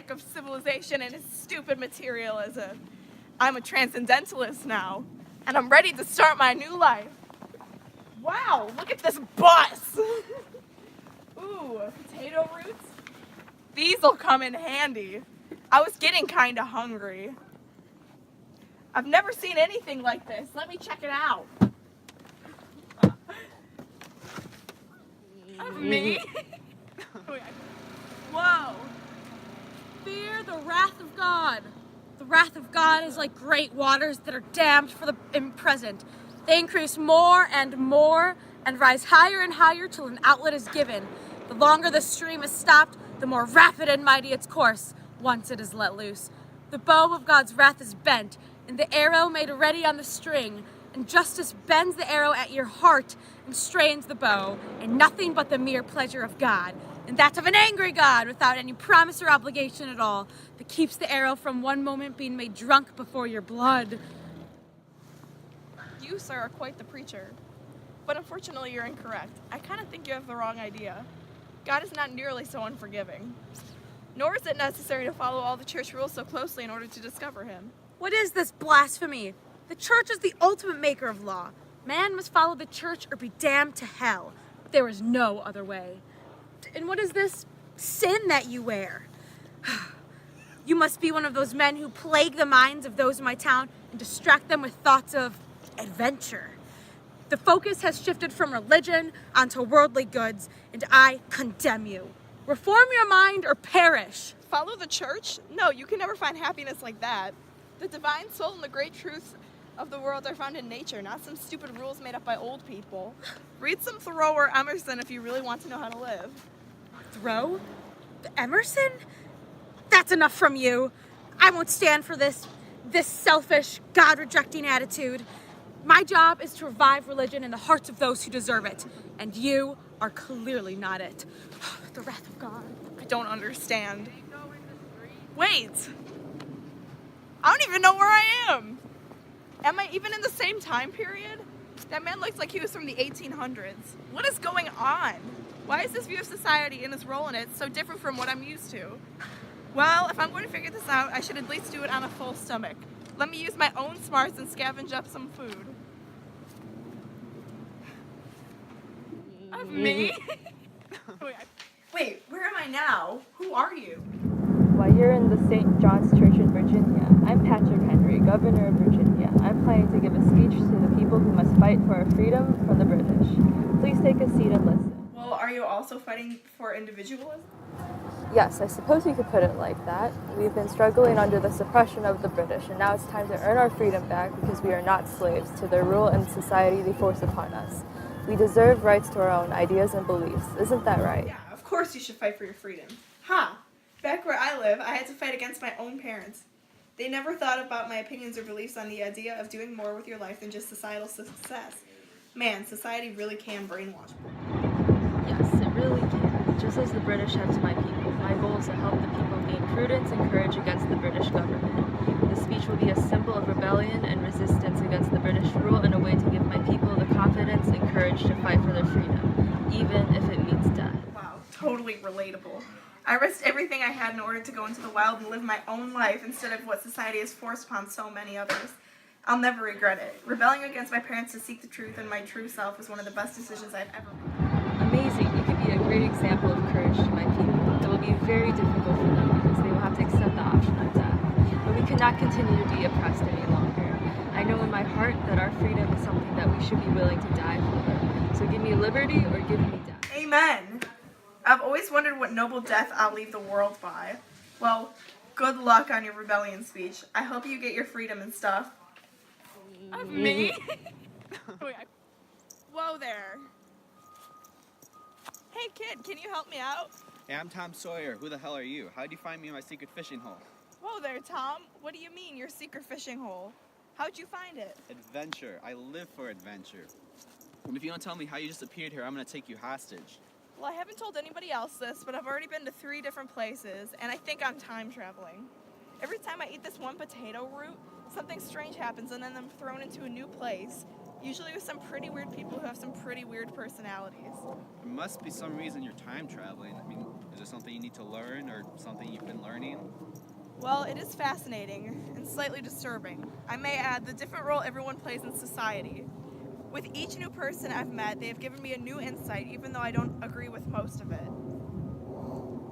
sick of civilization and its stupid materialism. I'm a transcendentalist now, and I'm ready to start my new life. Wow, look at this bus! Ooh, potato roots? These'll come in handy. I was getting kinda hungry. I've never seen anything like this. Let me check it out. Of me? Whoa. Fear the wrath of God. The wrath of God is like great waters that are dammed for the present. They increase more and more and rise higher and higher till an outlet is given. The longer the stream is stopped, the more rapid and mighty its course, once it is let loose. The bow of God's wrath is bent, and the arrow made ready on the string, and justice bends the arrow at your heart and strains the bow, and nothing but the mere pleasure of God, and that of an angry God without any promise or obligation at all, that keeps the arrow from one moment being made drunk before your blood. You, sir, are quite the preacher. But unfortunately, you're incorrect. I kind of think you have the wrong idea. God is not nearly so unforgiving. Nor is it necessary to follow all the church rules so closely in order to discover him. What is this blasphemy? The church is the ultimate maker of law. Man must follow the church or be damned to hell. There is no other way. And what is this sin that you wear? You must be one of those men who plague the minds of those in my town and distract them with thoughts of adventure. The focus has shifted from religion onto worldly goods, and I condemn you. Reform your mind or perish. Follow the church? No, you can never find happiness like that. The divine soul and the great truths of the world are found in nature, not some stupid rules made up by old people. Read some Thoreau or Emerson if you really want to know how to live. Thoreau? Emerson? That's enough from you. I won't stand for this selfish, God-rejecting attitude. My job is to revive religion in the hearts of those who deserve it, and you are clearly not it. The wrath of God. I don't understand. Wait! I don't even know where I am! Am I even in the same time period? That man looks like he was from the 1800s. What is going on? Why is this view of society and its role in it so different from what I'm used to? Well, if I'm going to figure this out, I should at least do it on a full stomach. Let me use my own smarts and scavenge up some food. Of me? Wait, where am I now? Who are you? Why, you're in the St. John's Church in Virginia. I'm Patrick Henry, Governor of Virginia. I'm planning to give a speech to the people who must fight for our freedom from the British. Please take a seat and listen. Well, are you also fighting for individualism? Yes, I suppose you could put it like that. We've been struggling under the suppression of the British, and now it's time to earn our freedom back because we are not slaves to their rule and society they force upon us. We deserve rights to our own ideas and beliefs. Isn't that right? Yeah, of course you should fight for your freedom. Back where I live, I had to fight against my own parents. They never thought about my opinions or beliefs on the idea of doing more with your life than just societal success. Man, society really can brainwash people. Yes, it really can. Just as the British have to my people, my goal is to help the people gain prudence and courage against the British government. This speech will be a symbol of rebellion and resistance against the British rule and a way to give my people the confidence and courage to fight for their freedom, even if it means death. Wow, totally relatable. I risked everything I had in order to go into the wild and live my own life instead of what society has forced upon so many others. I'll never regret it. Rebelling against my parents to seek the truth and my true self is one of the best decisions I've ever made. Amazing. You could be a great example of courage to my people. It will be very difficult for them because they will have to accept the option of death. But we cannot continue to be oppressed any longer. I know in my heart that our freedom is something that we should be willing to die for. So give me liberty or give me death. Amen. I've always wondered what noble death I'll leave the world by. Well, good luck on your rebellion speech. I hope you get your freedom and stuff. Of me? Whoa there. Hey kid, can you help me out? Hey, I'm Tom Sawyer. Who the hell are you? How'd you find me in my secret fishing hole? Whoa there, Tom. What do you mean, your secret fishing hole? How'd you find it? Adventure. I live for adventure. And if you don't tell me how you just appeared here, I'm gonna take you hostage. Well, I haven't told anybody else this, but I've already been to 3 different places, and I think I'm time traveling. Every time I eat this one potato root, something strange happens, and then I'm thrown into a new place, usually with some pretty weird people who have some pretty weird personalities. There must be some reason you're time traveling. I mean, Is there something you need to learn or something you've been learning? Well, it is fascinating and slightly disturbing. I may add the different role everyone plays in society. With each new person I've met, they have given me a new insight, even though I don't agree with most of it.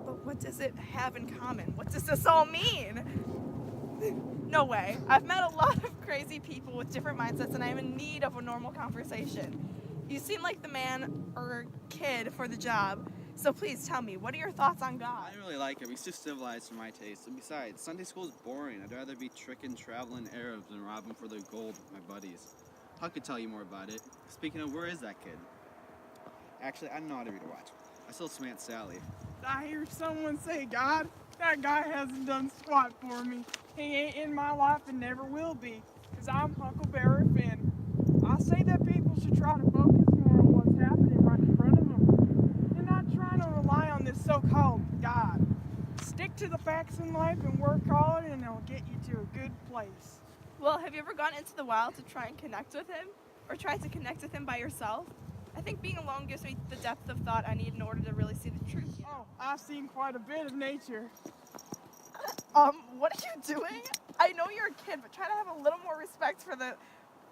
But what does it have in common? What does this all mean? No way. I've met a lot of crazy people with different mindsets, and I'm in need of a normal conversation. You seem like the man or kid for the job, so please tell me, what are your thoughts on God? I didn't really like it. He's too civilized for my taste. And besides, Sunday school is boring. I'd rather be tricking traveling Arabs than robbing for their gold with my buddies. Huck could tell you more about it. Speaking of, where is that kid? Actually, I don't know how to read or watch. I still some Aunt Sally. I hear someone say, God, that guy hasn't done squat for me. He ain't in my life and never will be, 'cause I'm Huckleberry Finn. I say that people should try to focus more on what's happening right in front of them and not trying to rely on this so-called God. Stick to the facts in life and work hard, and it'll get you to a good place. Well, have you ever gone into the wild to try and connect with him? Or tried to connect with him by yourself? I think being alone gives me the depth of thought I need in order to really see the truth. Oh, I've seen quite a bit of nature. What are you doing? I know you're a kid, but try to have a little more respect for the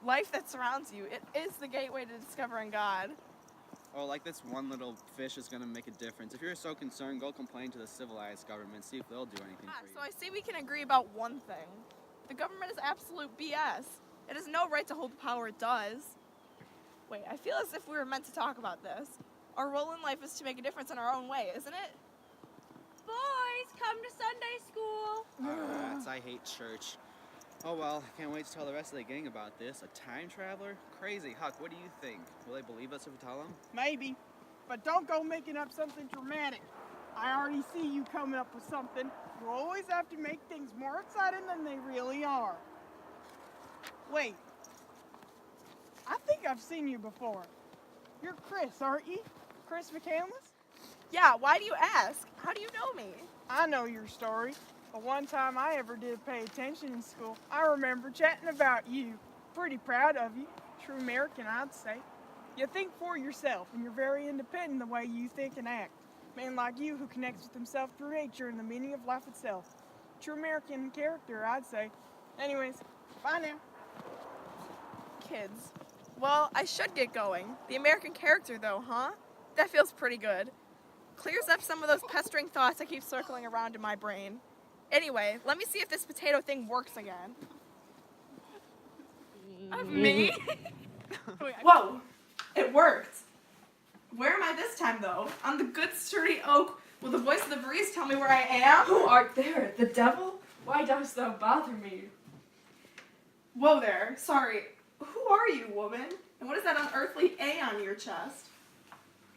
life that surrounds you. It is the gateway to discovering God. Oh, like this one little fish is gonna make a difference. If you're so concerned, go complain to the civilized government, see if they'll do anything for you. So I see we can agree about one thing. The government is absolute BS. It has no right to hold the power it does. Wait, I feel as if we were meant to talk about this. Our role in life is to make a difference in our own way, isn't it? Boys, come to Sunday school. Rats, I hate church. Oh well, I can't wait to tell the rest of the gang about this. A time traveler? Crazy. Huck, what do you think? Will they believe us if we tell them? Maybe, but don't go making up something dramatic. I already see you coming up with something. You always have to make things more exciting than they really are. Wait, I think I've seen you before. You're Chris, aren't you? Chris McCandless? Yeah, why do you ask? How do you know me? I know your story. The one time I ever did pay attention in school, I remember chatting about you. Pretty proud of you. True American, I'd say. You think for yourself, and you're very independent in the way you think and act. Man like you who connects with himself through nature and the meaning of life itself. True American character, I'd say. Anyways, bye now. Kids. Well, I should get going. The American character, though, huh? That feels pretty good. Clears up some of those pestering thoughts that keep circling around in my brain. Anyway, let me see if this potato thing works again. Of me? Whoa! It worked! Where am I this time, though? On the good sturdy oak. Will the voice of the breeze tell me where I am? Who art there? The devil? Why dost thou bother me? Whoa there. Sorry. Who are you, woman? And what is that unearthly A on your chest?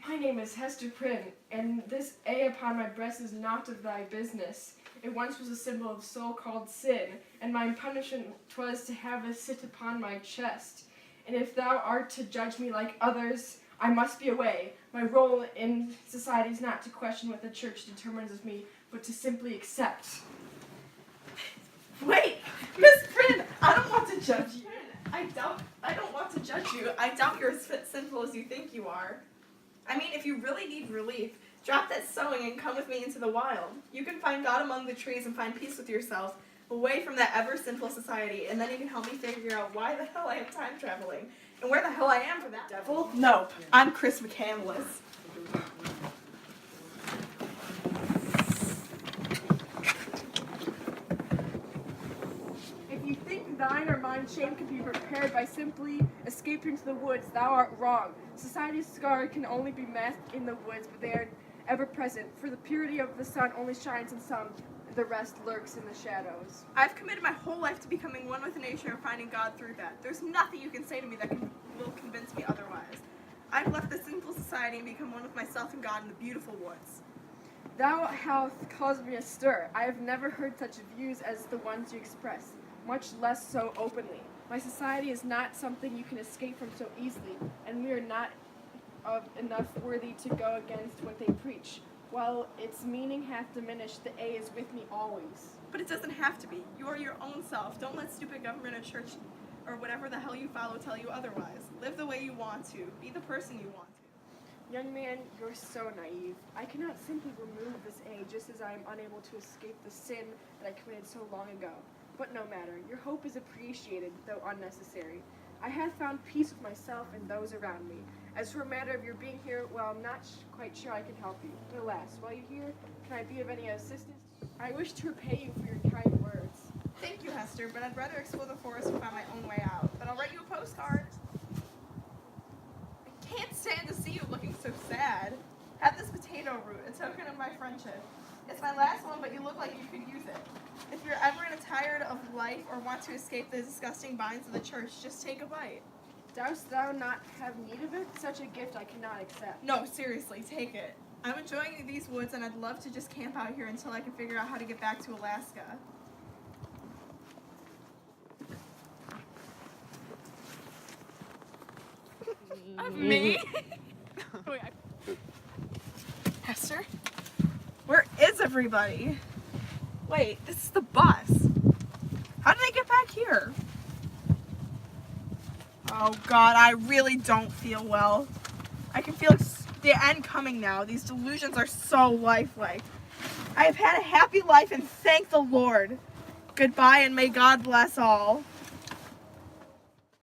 My name is Hester Prynne, and this A upon my breast is not of thy business. It once was a symbol of so-called sin, and my punishment 'twas to have it sit upon my chest. And if thou art to judge me like others, I must be away. My role in society is not to question what the church determines of me, but to simply accept. Wait! Miss Prynne! I don't want to judge you. I don't want to judge you. I doubt you're as sinful as you think you are. I mean, if you really need relief, drop that sewing and come with me into the wild. You can find God among the trees and find peace with yourself, away from that ever-sinful society, and then you can help me figure out why the hell I am time traveling, and where the hell I am for that devil. Nope, I'm Chris McCandless. If you think thine or mine shame can be repaired by simply escaping to the woods, thou art wrong. Society's scar can only be masked in the woods, but they are ever present. For the purity of the sun only shines in some, the rest lurks in the shadows. I've committed my whole life to becoming one with nature and finding God through that. There's nothing you can say to me that will convince me otherwise. I've left the sinful society and become one with myself and God in the beautiful woods. Thou hast caused me a stir. I have never heard such views as the ones you express, much less so openly. My society is not something you can escape from so easily, and we are not enough worthy to go against what they preach. While its meaning hath diminished, the A is with me always. But it doesn't have to be. You are your own self. Don't let stupid government or church or whatever the hell you follow tell you otherwise. Live the way you want to. Be the person you want to. Young man, you're so naive. I cannot simply remove this egg just as I am unable to escape the sin that I committed so long ago. But no matter, your hope is appreciated, though unnecessary. I have found peace with myself and those around me. As for a matter of your being here, well, I'm not quite sure I can help you. But alas, while you're here, can I be of any assistance? I wish to repay you for your kind words. Thank you, Hester, but I'd rather explore the forest and find my own way out. But I'll write you a postcard. I can't stand to see you looking so sad. Have this potato root, a token of my friendship. It's my last one, but you look like you could use it. If you're ever tired of life or want to escape the disgusting binds of the church, just take a bite. Dost thou not have need of it? Such a gift I cannot accept. No, seriously, take it. I'm enjoying these woods, and I'd love to just camp out here until I can figure out how to get back to Alaska. Of me? Hester? Where is everybody? Wait, this is the bus. How did I get back here? Oh God, I really don't feel well. I can feel the end coming now. These delusions are so lifelike. I have had a happy life and thank the Lord. Goodbye and may God bless all.